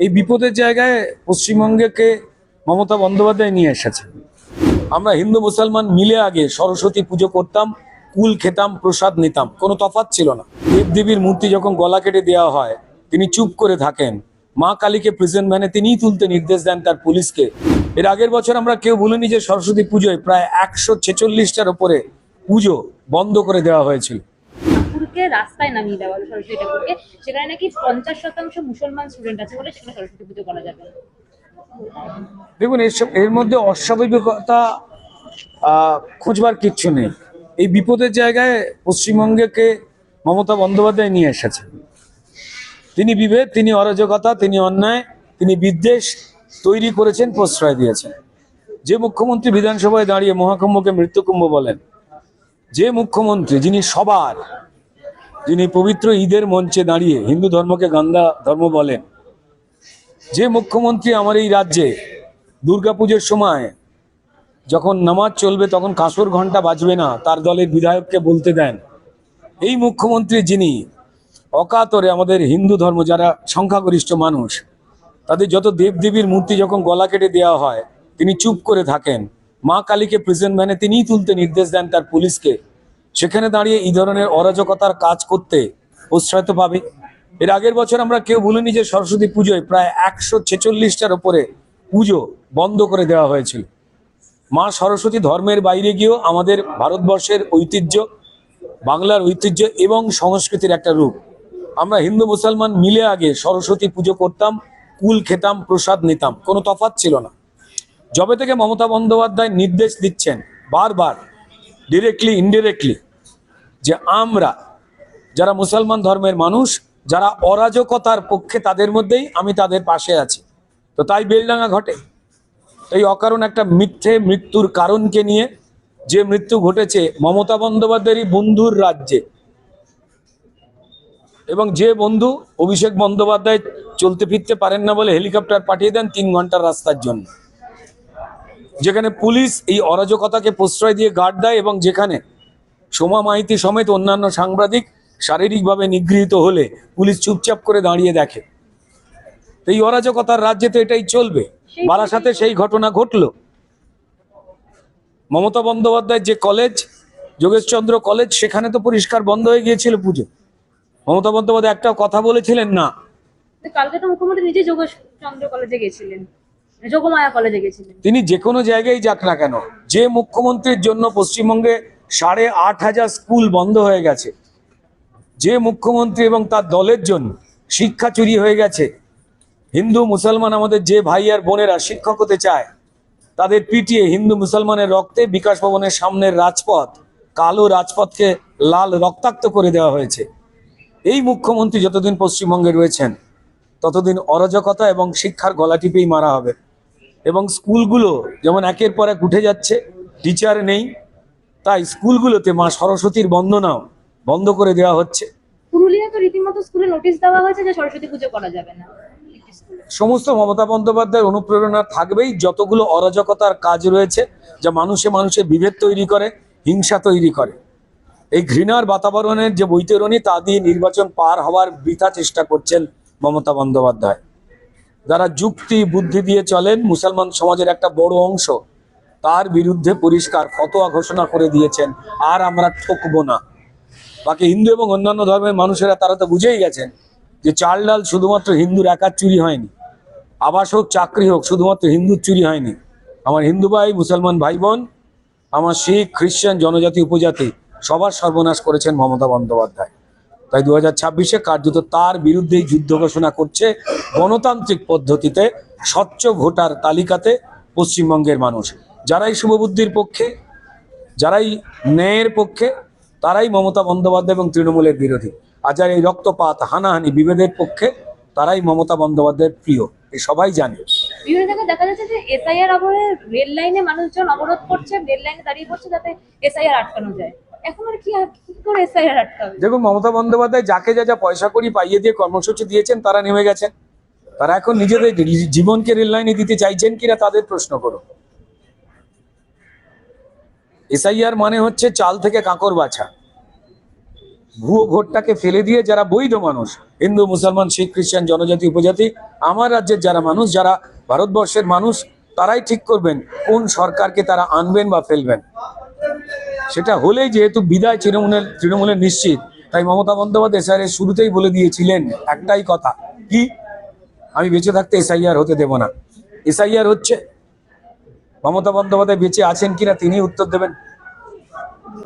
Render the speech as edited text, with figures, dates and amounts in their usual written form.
এই বিপদের জায়গায় পশ্চিমবঙ্গকে মমতা বন্দ্যোপাধ্যায় নিয়ে এসেছে। আমরা হিন্দু মুসলমান মিলে আগে সরস্বতী পুজো করতাম, কুল খেতাম, প্রসাদ নিতাম, কোনো তফাৎ ছিল না। দেবদেবীর মূর্তি যখন গলা কেটে দেওয়া হয় তিনি চুপ করে থাকেন। মা কালীকে প্রেজেন্ট ভ্যানে তিনিই তুলতে নির্দেশ দেন তার পুলিশকে। এর আগের বছর আমরা কেউ ভুলিনি যে সরস্বতী পুজোয় প্রায় 146টার উপরে পুজো বন্ধ করে দেওয়া হয়েছিল। ঠাকুরকে রাস্তায় নামিয়ে দেওয়া হলো, সরস্বতী ঠাকুরকে। সেখানে নাকি 50% মুসলমান স্টুডেন্ট আছে বলে সেখানে সরস্বতী পুজো করা যাবে না। দেখুন, এর মধ্যে অস্বাভাবিকতা খোঁজবার কিচ্ছু নেই। এই বিপদের জায়গায় পশ্চিমবঙ্গকে মমতা বন্দ্যোপাধ্যায় নিয়ে এসেছে। তিনি বিভেদ, তিনি অরাজকতা, তিনি অন্যায়, তিনি বিদ্বেষ তৈরি করেছেন, প্রশ্রয় দিয়েছেন। যে মুখ্যমন্ত্রী বিধানসভায় দাঁড়িয়ে মহাকুম্ভকে মৃত্যুকুম্ভ বলেন, যে মুখ্যমন্ত্রী যিনি পবিত্র ঈদের মঞ্চে দাঁড়িয়ে হিন্দু ধর্মকে গান্দা ধর্ম বলেন, যে মুখ্যমন্ত্রী আমার এই রাজ্যে দুর্গাপুজোর সময় যখন নামাজ চলবে তখন কাঁসর ঘন্টা বাজবে না তার দলের বিধায়ককে বলতে দেন, এই মুখ্যমন্ত্রী যিনি অকাতরে আমাদের হিন্দু ধর্ম যারা সংখ্যাগরিষ্ঠ মানুষ তাদের যত দেবদেবীর মূর্তি যখন গলা কেটে দেওয়া হয় তিনি চুপ করে থাকেন। মা কালীকে প্রেজেন্ট ভ্যানে তিনিই তুলতে নির্দেশ দেন তার পুলিশকে। সেখানে দাঁড়িয়ে এই ধরনের অরাজকতার কাজ করতে প্রশ্রয় তো পাবে। এর আগের বছর আমরা কেউ ভুলিনি যে সরস্বতী পুজোয় প্রায় 146টার উপরে পুজো বন্ধ করে দেওয়া হয়েছিল। মা সরস্বতী ধর্মের বাইরে গিয়েও আমাদের ভারতবর্ষের ঐতিহ্য, বাংলার ঐতিহ্য এবং সংস্কৃতির একটা রূপ। আমরা হিন্দু মুসলমান মিলে আগে সরস্বতী পুজো করতাম, কুল খেতাম, প্রসাদ নিতাম, কোনো তফাৎ ছিল না। যবে থেকে মমতা বন্দ্যোপাধ্যায় নির্দেশ দিচ্ছেন বারবার, ডিরেক্টলি ইনডিরেক্টলি, যে আমরা যারা মুসলমান ধর্মের মানুষ যারা অরাজকতার পক্ষে তাদের মধ্যেই আমি তাদের পাশে আছি, তো তাই বেলডাঙ্গা ঘটে। এই অকারণ একটা মিথ্যে মৃত্যুর কারণকে নিয়ে যে মৃত্যু ঘটেছে মমতা বন্দ্যোপাধ্যায়েরই বন্ধুর রাজ্যে, এবং যে বন্ধু অভিষেক বন্দ্যোপাধ্যায় চলতে ফিরতে পারেন না বলে হেলিকপ্টার পাঠিয়ে দেন 3 ঘন্টার রাস্তার জন্য, যেখানে পুলিশ এই অরাজকতাকে প্রশ্রয় দিয়ে গার্ড দেয় এবং যেখানে সোমা মাইতি সমেত অন্যান্য সাংবাদিক শারীরিকভাবে নিগৃহীত হলে পুলিশ চুপচাপ করে দাঁড়িয়ে দেখে। এই অরাজকতার রাজ্যে তো এটাই চলবে। বারাসাতে সেই ঘটনা ঘটলো। মমতা বন্দ্যোপাধ্যায় যে কলেজ, যোগেশচন্দ্র কলেজ, সেখানে তো পরিষ্কার বন্ধ হয়ে গিয়েছিল পুজো। মমতা বন্দ্যোপাধ্যায় একটা কথা বলেছিলেন না। কালকে তো মুখ্যমন্ত্রী নিজে যোগেশচন্দ্র কলেজে গেছিলেন, যোগমায়া কলেজে গেছিলেন। তিনি যে কোনো জায়গায় যাক না কেন, যে মুখ্যমন্ত্রীর জন্য পশ্চিমবঙ্গে 8,500 স্কুল বন্ধ হয়ে গেছে, যে মুখ্যমন্ত্রী এবং তার দলের জন্য শিক্ষা চুরি হয়ে গেছে, হিন্দু মুসলমান আমাদের যে ভাই আর বোনেরা শিক্ষক হতে চায় তাদের পিটিয়ে হিন্দু মুসলমানের রক্তে বিকাশ ভবনের সামনের রাজপথ, কালো রাজপথকে লাল রক্তাক্ত করে দেওয়া হয়েছে। এই মুখ্যমন্ত্রী যতদিন পশ্চিমবঙ্গে রয়েছেন ততদিন অরাজকতা এবং শিক্ষার গলা টিপেই মারা হবে। এবং স্কুলগুলো যেমন একের পর এক উঠে যাচ্ছে, টিচার নেই, তাই স্কুলগুলোতে মা সরস্বতীর বন্দনাও বন্ধ করে দেওয়া হচ্ছে। পুরুলিয়া তো রীতিমতো স্কুলে নোটিশ দেওয়া হয়েছে যে সরস্বতী পুজো করা যাবে না। সমস্ত মমতা বন্দ্যোপাধ্যায়ের অনুপ্রেরণা থাকবেই যতগুলো অরাজকতার কাজ রয়েছে যা মানুষে মানুষে বিভেদ তৈরি করে, হিংসা তৈরি করে। এই ঘৃণার বাতাবরণের যে বৈতরণী তা দিয়ে নির্বাচন পার হওয়ার বৃথা চেষ্টা করছেন মমতা বন্দ্যোপাধ্যায়। যারা যুক্তি বুদ্ধি দিয়ে চলেন, মুসলমান সমাজের একটা বড় অংশ তার বিরুদ্ধে পরিষ্কার ফতোয়া ঘোষণা করে দিয়েছেন, আর আমরা ঠকবো না। বাকি হিন্দু এবং অন্যান্য ধর্মের মানুষেরা তারা তো বুঝেই গেছেন যে চাল ডাল শুধুমাত্র হিন্দুর একার চুরি হয়নি, আবাস হোক চাকরি হোক শুধুমাত্র হিন্দুর চুরি হয়নি। আমার হিন্দু ভাই, মুসলমান ভাই বোন, আমার শিখ খ্রিস্টান জনজাতি উপজাতি সবার সর্বনাশ করেছেন মমতা বন্দ্যোপাধ্যায়। তাই 2026-এ কার্যত তার বিরুদ্ধেই যুদ্ধ ঘোষণা করছে গণতান্ত্রিক পদ্ধতিতে স্বচ্ছ ভোটার তালিকাতে পশ্চিমবঙ্গের মানুষ। যারাই শুভবুদ্ধির পক্ষে, যারাই ন্যায়ের পক্ষে, তারাই মমতা বন্দ্যোপাধ্যায় এবং তৃণমূলের বিরোধী। আর যারা এই রক্তপাত, হানাহানি, বিভেদের পক্ষে তারাই মমতা বন্দ্যোপাধ্যায়ের প্রিয়, এই সবাই জানে। বিভিন্ন জায়গায় দেখা যাচ্ছে যে এসআইআর আবহে রেল লাইনে মানুষজন অবরোধ করছে, রেল লাইনে দাঁড়িয়ে পড়ছে যাতে এসআইআর আটকানো যায়। এখন আর কি করে এসআইআর আটকাবে? দেখুন, মমতা বন্দ্যোপাধ্যায় যাকে যা যা পয়সা করি পাইয়ে দিয়ে কর্মসূচি দিয়েছেন তারা নেমে গেছেন। তারা এখন নিজেদের জীবনকে রেল লাইনে দিতে চাইছেন কিনা তাদের প্রশ্ন করো। এসআইআর মানে হচ্ছে চাল থেকে কাঁকর বাছা। ভুয়ো ভোটটাকে ফেলে দিয়ে যারা বৈধ মানুষ, হিন্দু, মুসলমান, শিখ, খ্রিস্টান, জনজাতি, উপজাতি, আমার রাজ্যের যারা মানুষ, যারা ভারতবর্ষের মানুষ, তারাই ঠিক করবেন কোন সরকারকে তারা আনবেন বা ফেলবেন। সেটা হলেই যেহেতু বিদায় তৃণমূলের নিশ্চিত, তাই মমতা বন্দ্যোপাধ্যায় এসআইআর শুরুতেই বলে দিয়েছিলেন একটাই কথা, কি, আমি বেঁচে থাকতে এসআইআর হতে দেব না। এসআইআর হচ্ছে, মমতা বন্দ্যোপাধ্যায় বেঁচে আছেন কিনা তিনি উত্তর দেবেন।